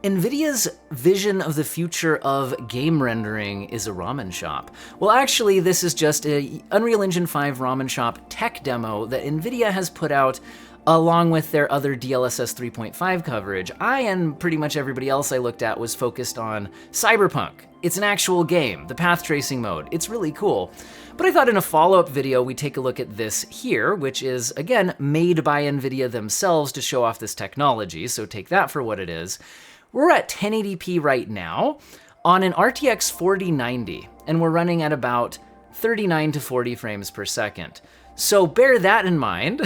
Nvidia's vision of the future of game rendering is a ramen shop. Well, actually, this is just a Unreal Engine 5 ramen shop tech demo that Nvidia has put out along with their other DLSS 3.5 coverage. I and pretty much everybody else I looked at was focused on Cyberpunk. It's an actual game, the path tracing mode. It's really cool. But I thought in a follow-up video we'd take a look at this here, which is, again, made by Nvidia themselves to show off this technology, so take that for what it is. We're at 1080p right now on an RTX 4090, and we're running at about 39 to 40 frames per second. So bear that in mind.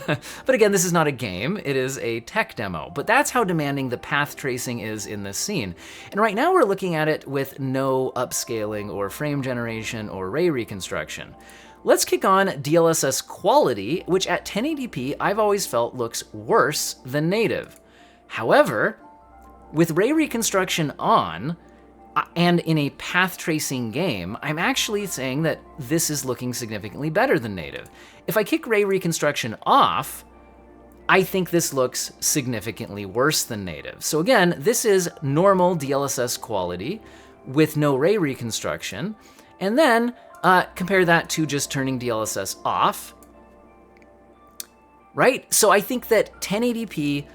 But again, this is not a game, it is a tech demo. But that's how demanding the path tracing is in this scene. And right now we're looking at it with no upscaling or frame generation or ray reconstruction. Let's kick on DLSS quality, which at 1080p I've always felt looks worse than native. However, with ray reconstruction on, and in a path tracing game, I'm actually saying that this is looking significantly better than native. If I kick ray reconstruction off, I think this looks significantly worse than native. So again, this is normal DLSS quality with no ray reconstruction. And then compare that to just turning DLSS off, right? So I think that 1080p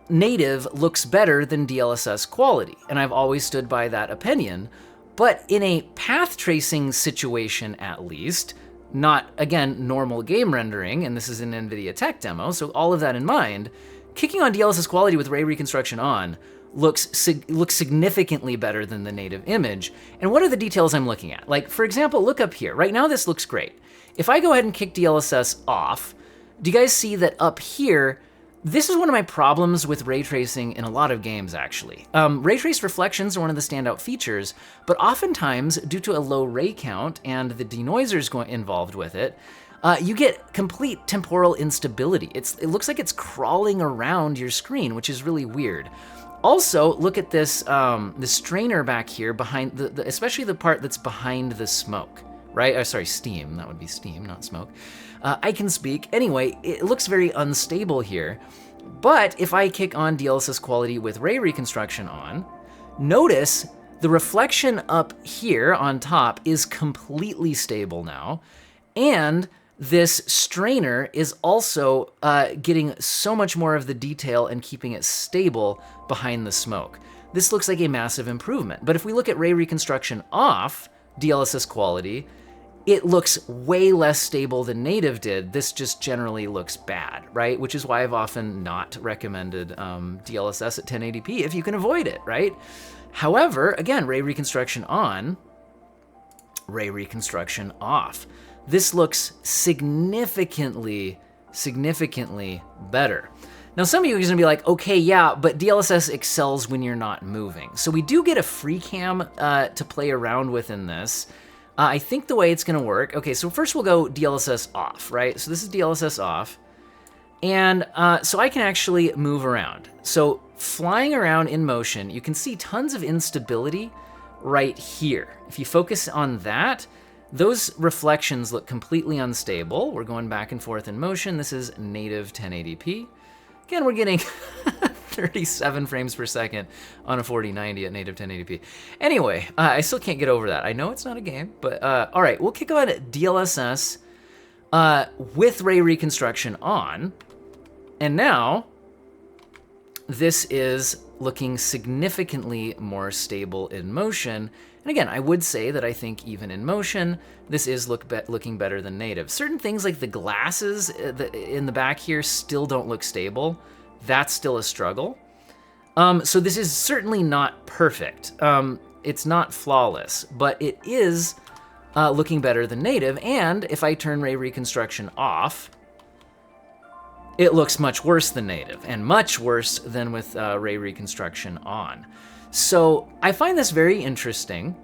native looks better than DLSS quality, and I've always stood by that opinion. But in a path tracing situation at least, not, again, normal game rendering, and this is an NVIDIA tech demo, so all of that in mind, kicking on DLSS quality with ray reconstruction on looks significantly better than the native image. And what are the details I'm looking at? Like, for example, look up here. Right now this looks great. If I go ahead and kick DLSS off, do you guys see that up here, this is one of my problems with ray tracing in a lot of games, actually. Ray trace reflections are one of the standout features, but oftentimes, due to a low ray count and the denoisers involved with it, you get complete temporal instability. It looks like it's crawling around your screen, which is really weird. Also, look at this the strainer back here behind, especially the part that's behind the smoke, right? Sorry, steam. That would be steam, not smoke. I can speak. Anyway, it looks very unstable here. But if I kick on DLSS quality with ray reconstruction on, notice the reflection up here on top is completely stable now. And this strainer is also getting so much more of the detail and keeping it stable behind the smoke. This looks like a massive improvement. But if we look at ray reconstruction off DLSS quality, it looks way less stable than native did. This just generally looks bad, right? Which is why I've often not recommended DLSS at 1080p if you can avoid it, right? However, again, ray reconstruction on, ray reconstruction off. This looks significantly better. Now, some of you are gonna be like, okay, yeah, but DLSS excels when you're not moving. So we do get a free cam to play around with in this. I think the way it's gonna work, okay, so first we'll go DLSS off, right? So this is DLSS off. And so I can actually move around. So flying around in motion, you can see tons of instability right here. If you focus on that, those reflections look completely unstable. We're going back and forth in motion. This is native 1080p. Again, we're getting 37 frames per second on a 4090 at native 1080p. Anyway, I still can't get over that. I know it's not a game, but all right, we'll kick on DLSS with ray reconstruction on. And now this is looking significantly more stable in motion. And again, I would say that I think even in motion, this is looking better than native. Certain things like the glasses in the back here still don't look stable. That's still a struggle. So this is certainly not perfect. It's not flawless, but it is looking better than native. And if I turn ray reconstruction off, it looks much worse than native and much worse than with ray reconstruction on. So I find this very interesting,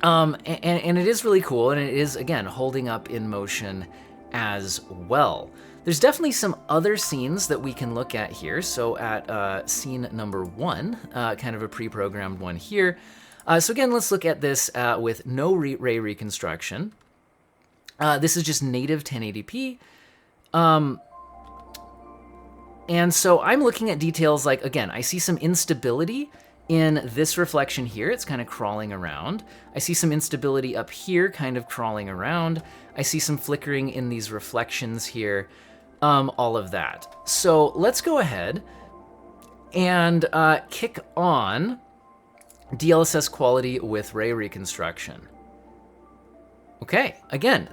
and it is really cool, and it is, again, holding up in motion as well. There's definitely some other scenes that we can look at here. So at scene number 1, kind of a pre-programmed one here. So again, let's look at this with no ray reconstruction. This is just native 1080p. And so I'm looking at details like, again, I see some instability in this reflection here. It's kind of crawling around. I see some instability up here, kind of crawling around. I see some flickering in these reflections here, all of that. So let's go ahead and kick on DLSS quality with ray reconstruction. Okay, again,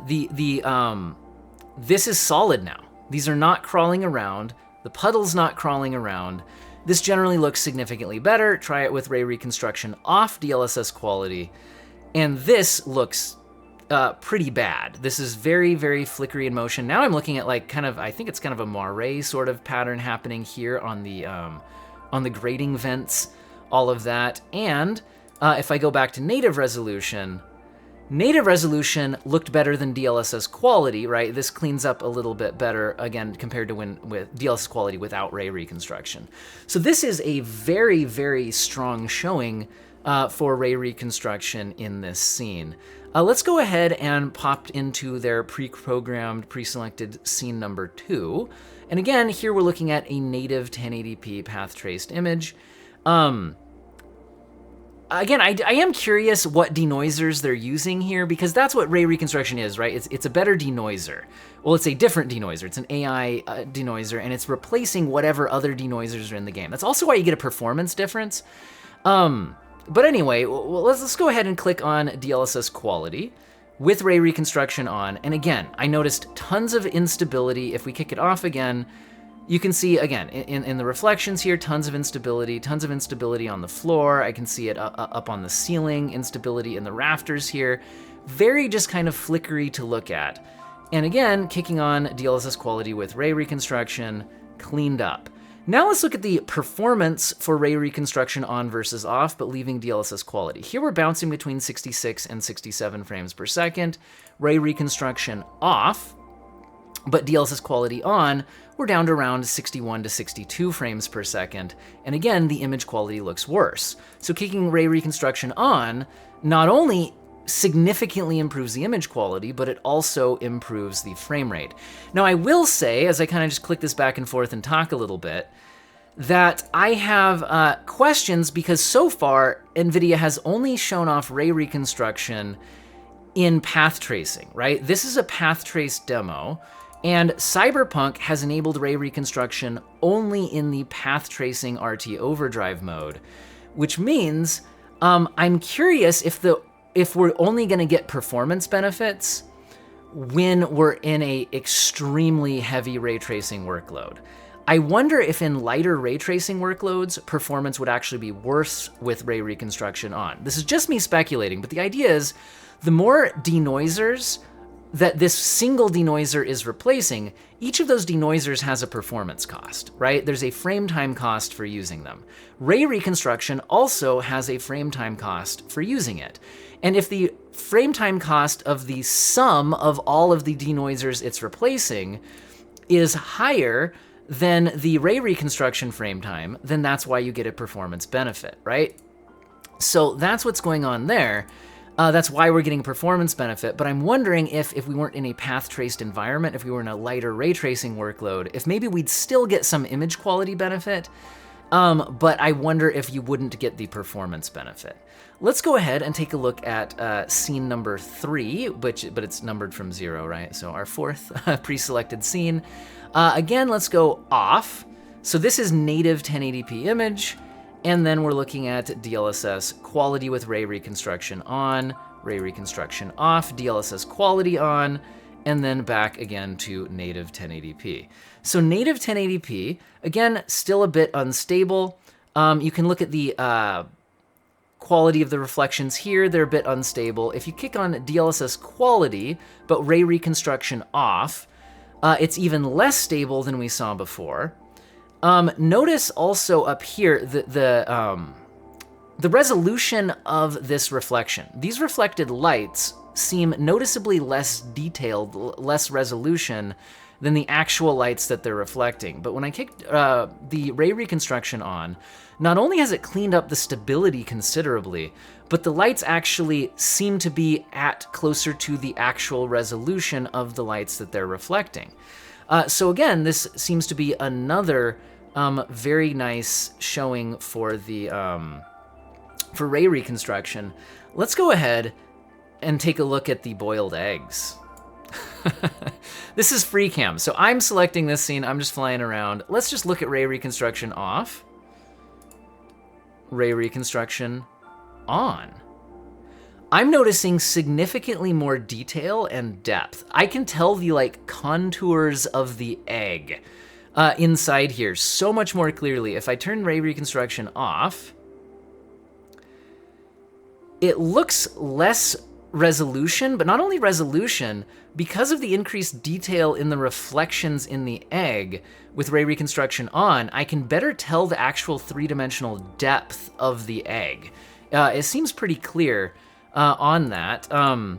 this is solid now. These are not crawling around. The puddle's not crawling around. This generally looks significantly better. Try it with ray reconstruction off DLSS quality. And this looks pretty bad. This is very, very flickery in motion. Now I'm looking at like kind of, I think it's kind of a moire sort of pattern happening here on the grating vents, all of that. And if I go back to native resolution looked better than DLSS quality, right? This cleans up a little bit better, again, compared to with DLSS quality without ray reconstruction. So this is a very, very strong showing for ray reconstruction in this scene. Let's go ahead and pop into their pre-programmed, pre-selected scene number 2. And again, here we're looking at a native 1080p path traced image. Again, I am curious what denoisers they're using here, because that's what ray reconstruction is, right? It's a better denoiser. Well, it's a different denoiser. It's an AI denoiser, and it's replacing whatever other denoisers are in the game. That's also why you get a performance difference. But anyway, let's go ahead and click on DLSS quality with ray reconstruction on. And again, I noticed tons of instability. If we kick it off again, you can see, again, in the reflections here, tons of instability on the floor. I can see it up on the ceiling, instability in the rafters here. Very just kind of flickery to look at. And again, kicking on DLSS quality with ray reconstruction, cleaned up. Now let's look at the performance for ray reconstruction on versus off, but leaving DLSS quality. Here we're bouncing between 66 and 67 frames per second. Ray reconstruction off, but DLSS quality on, we're down to around 61 to 62 frames per second. And again, the image quality looks worse. So kicking ray reconstruction on not only significantly improves the image quality, but it also improves the frame rate. Now I will say, as I kind of just click this back and forth and talk a little bit, that I have questions because so far Nvidia has only shown off ray reconstruction in path tracing, right? This is a path trace demo. And Cyberpunk has enabled ray reconstruction only in the path tracing RT overdrive mode, which means I'm curious if we're only going to get performance benefits when we're in a extremely heavy ray tracing workload. I wonder if in lighter ray tracing workloads, performance would actually be worse with ray reconstruction on. This is just me speculating, but the idea is the more denoisers that this single denoiser is replacing, each of those denoisers has a performance cost, right? There's a frame time cost for using them. Ray reconstruction also has a frame time cost for using it. And if the frame time cost of the sum of all of the denoisers it's replacing is higher than the ray reconstruction frame time, then that's why you get a performance benefit, right? So that's what's going on there. That's why we're getting a performance benefit, but I'm wondering if we weren't in a path-traced environment, if we were in a lighter ray tracing workload, if maybe we'd still get some image quality benefit, but I wonder if you wouldn't get the performance benefit. Let's go ahead and take a look at scene number 3, but it's numbered from 0, right? So our 4th pre-selected scene. Again, let's go off. So this is native 1080p image. And then we're looking at DLSS quality with ray reconstruction on, ray reconstruction off, DLSS quality on, and then back again to native 1080p. So native 1080p, again, still a bit unstable. You can look at the quality of the reflections here. They're a bit unstable. If you kick on DLSS quality, but ray reconstruction off, it's even less stable than we saw before. Notice also up here the resolution of this reflection. These reflected lights seem noticeably less detailed, less resolution than the actual lights that they're reflecting. But when I kicked the ray reconstruction on, not only has it cleaned up the stability considerably, but the lights actually seem to be at closer to the actual resolution of the lights that they're reflecting. So again, this seems to be another Very nice showing for the for ray reconstruction. Let's go ahead and take a look at the boiled eggs. This is free cam, so I'm selecting this scene. I'm just flying around. Let's just look at ray reconstruction off. Ray reconstruction on. I'm noticing significantly more detail and depth. I can tell the like contours of the egg inside here so much more clearly. If I turn ray reconstruction off, it looks less resolution, but not only resolution, because of the increased detail in the reflections in the egg with ray reconstruction on, I can better tell the actual three-dimensional depth of the egg. It seems pretty clear on that. You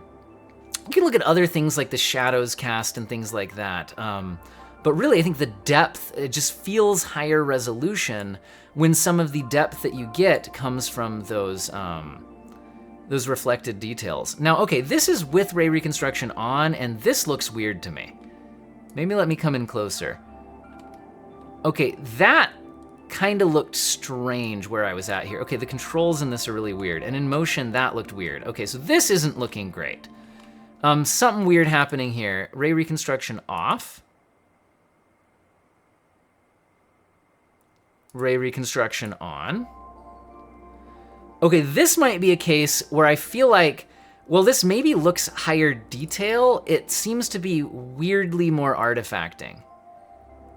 can look at other things like the shadows cast and things like that. But really, I think the depth, it just feels higher resolution when some of the depth that you get comes from those reflected details. Now, okay, this is with ray reconstruction on, and this looks weird to me. Maybe let me come in closer. Okay, that kind of looked strange where I was at here. Okay, the controls in this are really weird, and in motion, that looked weird. Okay, so this isn't looking great. Something weird happening here. Ray reconstruction off. Ray reconstruction on. Okay, this might be a case where I feel like, well, this maybe looks higher detail. It seems to be weirdly more artifacting.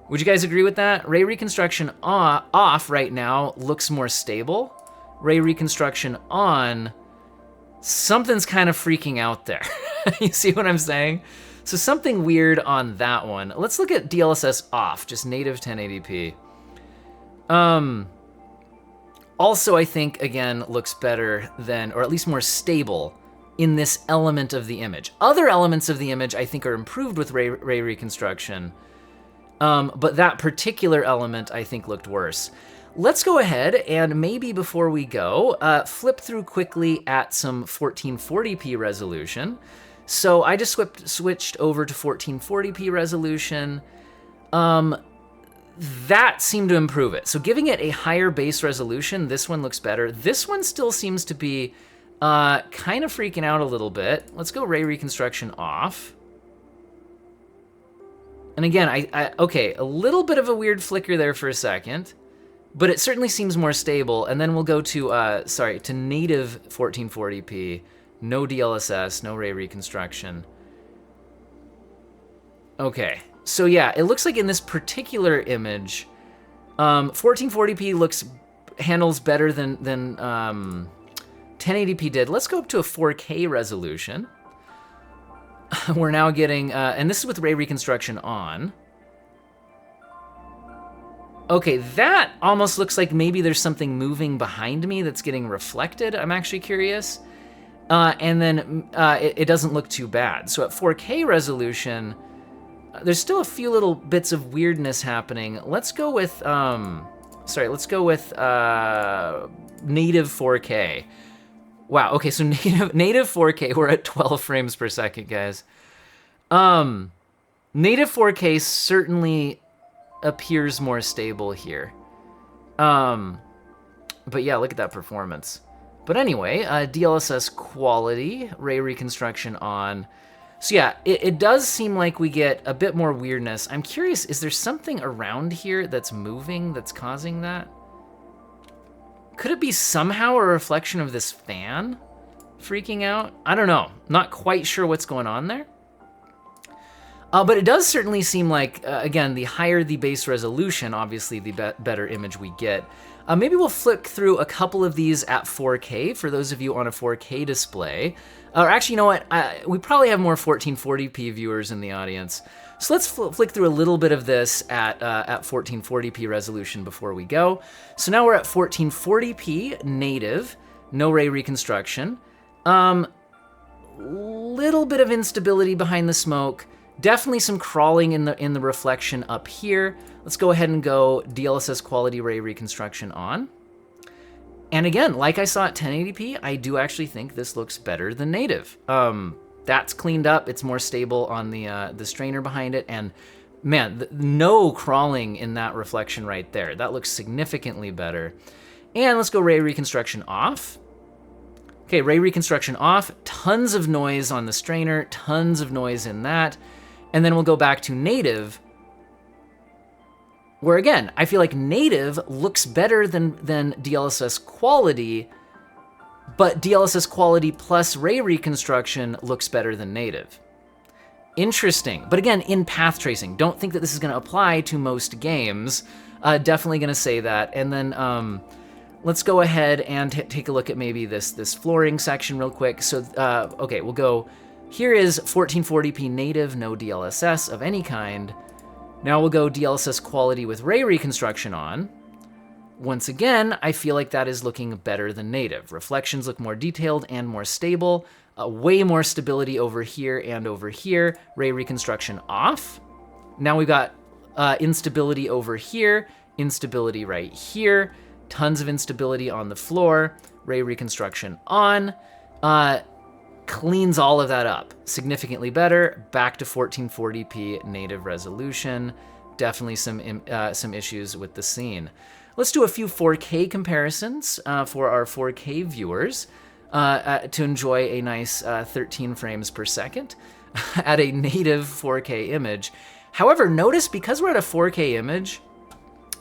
Would you guys agree with that? Ray reconstruction off right now looks more stable. Ray reconstruction on, something's kind of freaking out there. You see what I'm saying? So something weird on that one. Let's look at DLSS off, just native 1080p. Also, I think, again, looks better than, or at least more stable in this element of the image. Other elements of the image, I think, are improved with ray reconstruction, but that particular element, I think, looked worse. Let's go ahead and maybe before we go, flip through quickly at some 1440p resolution. So I just switched over to 1440p resolution. That seemed to improve it. So giving it a higher base resolution, this one looks better. This one still seems to be kind of freaking out a little bit. Let's go ray reconstruction off. And again, okay, a little bit of a weird flicker there for a second, but it certainly seems more stable. And then we'll go to, to native 1440p, no DLSS, no ray reconstruction. Okay. So yeah, it looks like in this particular image, 1440p handles better than 1080p did. Let's go up to a 4K resolution. We're now getting, and this is with ray reconstruction on. Okay, that almost looks like maybe there's something moving behind me that's getting reflected. I'm actually curious. And then it doesn't look too bad. So at 4K resolution, there's still a few little bits of weirdness happening. Let's go with, let's go with native 4K. Wow, okay, so native 4K, we're at 12 frames per second, guys. Native 4K certainly appears more stable here. But yeah, look at that performance. But anyway, DLSS quality, ray reconstruction on. So yeah, it does seem like we get a bit more weirdness. I'm curious, is there something around here that's moving that's causing that? Could it be somehow a reflection of this fan freaking out? I don't know. Not quite sure what's going on there. But it does certainly seem like, again, the higher the base resolution, obviously the better image we get. Maybe we'll flick through a couple of these at 4K for those of you on a 4K display. Or actually, you know what? We probably have more 1440p viewers in the audience. So let's flick through a little bit of this at 1440p resolution before we go. So now we're at 1440p native, no ray reconstruction. Little bit of instability behind the smoke. Definitely some crawling in the reflection up here. Let's go ahead and go DLSS quality ray reconstruction on. And again, like I saw at 1080p, I do actually think this looks better than native. That's cleaned up. It's more stable on the strainer behind it, and Man, no crawling in that reflection right there. That looks significantly better. And let's go Ray Reconstruction off. Okay, Ray Reconstruction off. Tons of noise on the strainer, tons of noise in that. And then we'll go back to native, where again, I feel like native looks better than DLSS quality, but DLSS quality plus Ray Reconstruction looks better than native. Interesting, but again, in path tracing. Don't think that this is gonna apply to most games. Definitely gonna say that. And then let's go ahead and take a look at maybe this flooring section real quick. So, okay, we'll go, here is 1440p native, no DLSS of any kind. Now we'll go DLSS quality with Ray Reconstruction on. Once again, I feel like that is looking better than native. Reflections look more detailed and more stable. Way more stability over here and over here. Ray Reconstruction off. Now we've got instability over here, instability right here, tons of instability on the floor. Ray Reconstruction on. Cleans all of that up. Significantly better. Back to 1440p native resolution. Definitely some issues with the scene. Let's do a few 4K comparisons for our 4K viewers to enjoy a nice 13 frames per second at a native 4K image. However, notice because we're at a 4K image,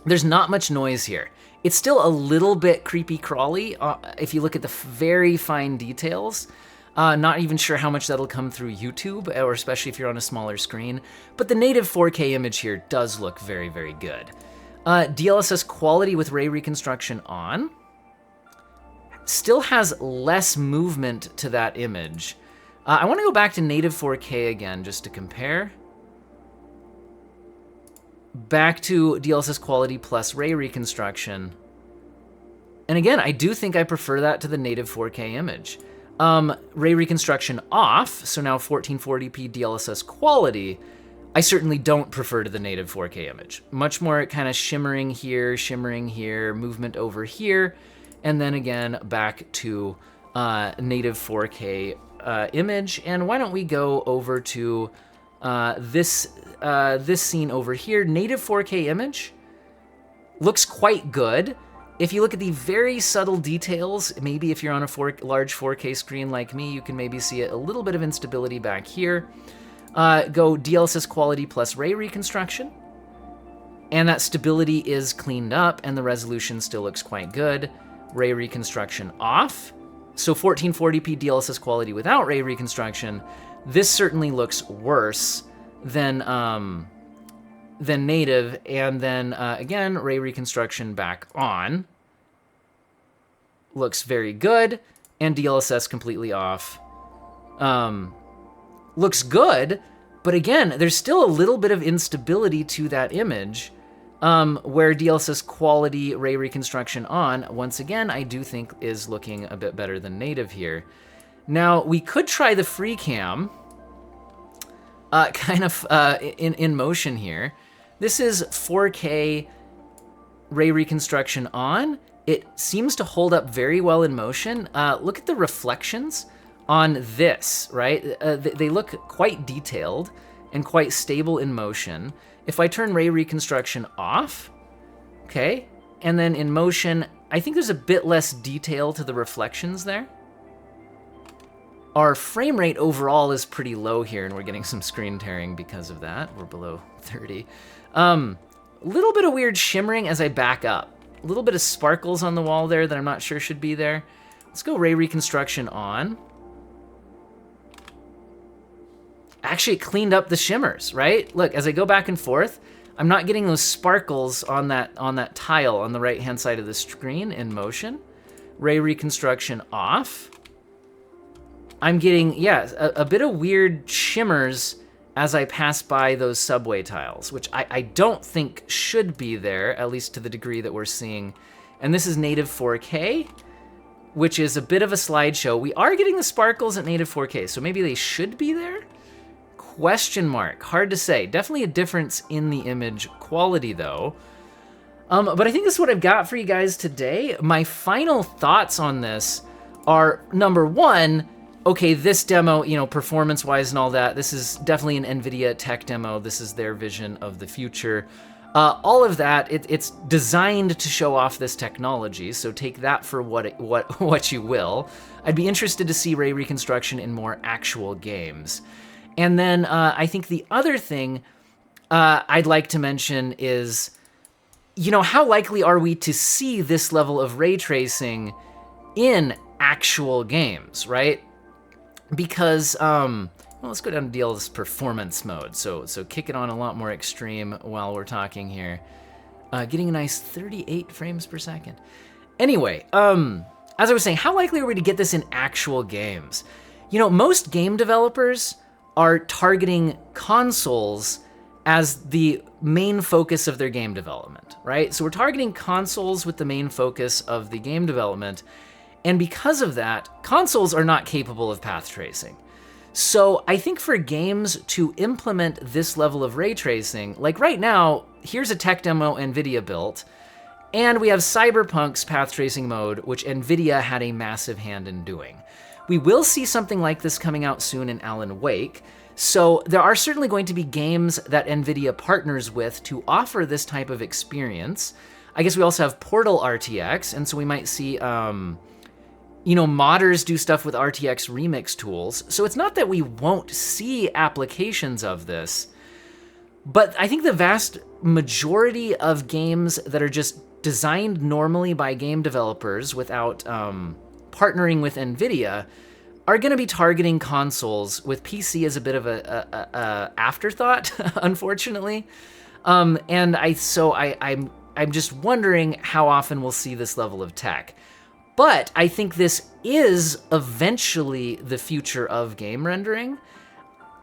there's not much noise here. It's still a little bit creepy crawly if you look at the very fine details. Not even sure how much that'll come through YouTube, or especially if you're on a smaller screen. But the native 4K image here does look very, very good. DLSS quality with Ray Reconstruction on. Still has less movement to that image. I want to go back to native 4K again just to compare. Back to DLSS quality plus Ray Reconstruction. And again, I do think I prefer that to the native 4K image. Ray Reconstruction off, so now 1440p DLSS quality, I certainly don't prefer to the native 4K image. Much more kind of shimmering here, movement over here, and then again back to native 4K image. And why don't we go over to this scene over here. Native 4K image looks quite good. If you look at the very subtle details, maybe if you're on a large 4K screen like me, you can maybe see a little bit of instability back here. Go DLSS quality plus Ray Reconstruction. And that stability is cleaned up and the resolution still looks quite good. Ray Reconstruction off. So 1440p DLSS quality without Ray Reconstruction. This certainly looks worse than native, and then again, Ray Reconstruction back on. Looks very good, and DLSS completely off. Looks good, but again, there's still a little bit of instability to that image, where DLSS quality Ray Reconstruction on, once again, I do think is looking a bit better than native here. Now, we could try the free cam, in motion here. This is 4K Ray Reconstruction on. It seems to hold up very well in motion. Look at the reflections on this, right? They look quite detailed and quite stable in motion. If I turn Ray Reconstruction off, okay, and then in motion, I think there's a bit less detail to the reflections there. Our frame rate overall is pretty low here, and we're getting some screen tearing because of that. We're below 30. Little bit of weird shimmering as I back up. A little bit of sparkles on the wall there that I'm not sure should be there. Let's go Ray Reconstruction on. Actually, it cleaned up the shimmers, right? Look, as I go back and forth, I'm not getting those sparkles on that tile on the right-hand side of the screen in motion. Ray Reconstruction off. I'm getting, yeah, a bit of weird shimmers as I pass by those subway tiles, which I don't think should be there, at least to the degree that we're seeing. And this is native 4K, which is a bit of a slideshow. We are getting the sparkles at native 4K, so maybe they should be there? Question mark, hard to say. Definitely a difference in the image quality though. But I think this is what I've got for you guys today. My final thoughts on this are, number one, okay, this demo, you know, performance-wise and all that, this is definitely an Nvidia tech demo. This is their vision of the future. All of that, it's designed to show off this technology, so take that for what you will. I'd be interested to see Ray Reconstruction in more actual games. And then I think the other thing I'd like to mention is, you know, how likely are we to see this level of ray tracing in actual games, right? Because, well, let's go down to DLSS performance mode. So kick it on a lot more extreme while we're talking here. Getting a nice 38 frames per second. Anyway, as I was saying, how likely are we to get this in actual games? You know, most game developers are targeting consoles as the main focus of their game development, right? So we're targeting consoles with the main focus of the game development. And because of that, consoles are not capable of path tracing. So I think for games to implement this level of ray tracing, like right now, here's a tech demo Nvidia built, and we have Cyberpunk's path tracing mode, which Nvidia had a massive hand in doing. We will see something like this coming out soon in Alan Wake, so there are certainly going to be games that Nvidia partners with to offer this type of experience. I guess we also have Portal RTX, and so we might see, you know, modders do stuff with RTX remix tools. So it's not that we won't see applications of this, but I think the vast majority of games that are just designed normally by game developers without partnering with Nvidia are going to be targeting consoles, with PC as a bit of a afterthought, unfortunately. And I'm just wondering how often we'll see this level of tech. But I think this is eventually the future of game rendering.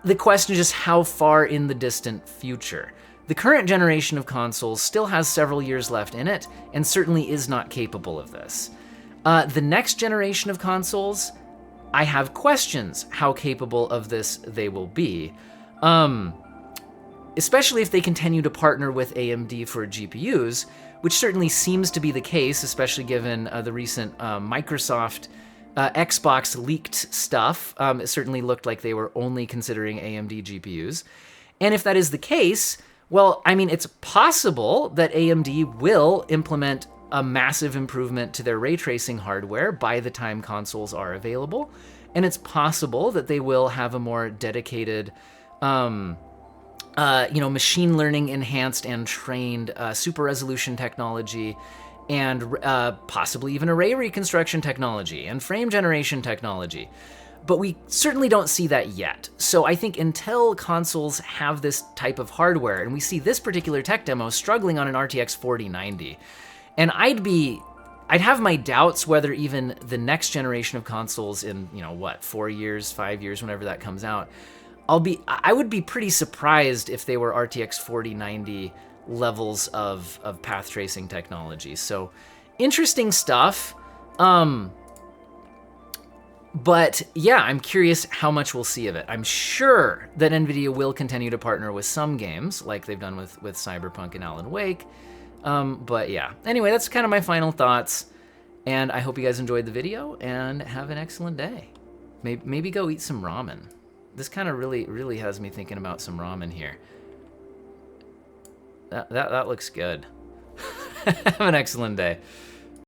The question is just how far in the distant future. The current generation of consoles still has several years left in it, and certainly is not capable of this. The next generation of consoles, I have questions how capable of this they will be. Especially if they continue to partner with AMD for GPUs, which certainly seems to be the case, especially given the recent Microsoft Xbox leaked stuff. It certainly looked like they were only considering AMD GPUs. And if that is the case, well, I mean, it's possible that AMD will implement a massive improvement to their ray tracing hardware by the time consoles are available. And it's possible that they will have a more dedicated, you know, machine learning enhanced and trained super resolution technology, and possibly even array reconstruction technology and frame generation technology. But we certainly don't see that yet. So I think until consoles have this type of hardware, and we see this particular tech demo struggling on an RTX 4090, and I'd have my doubts whether even the next generation of consoles in, you know, what, 4 years, 5 years, whenever that comes out, I would be pretty surprised if they were RTX 4090 levels of path tracing technology. So interesting stuff. But yeah, I'm curious how much we'll see of it. I'm sure that Nvidia will continue to partner with some games, like they've done with Cyberpunk and Alan Wake. But yeah, anyway, that's kind of my final thoughts. And I hope you guys enjoyed the video and have an excellent day. Maybe go eat some ramen. This kind of really has me thinking about some ramen here. That looks good. Have an excellent day.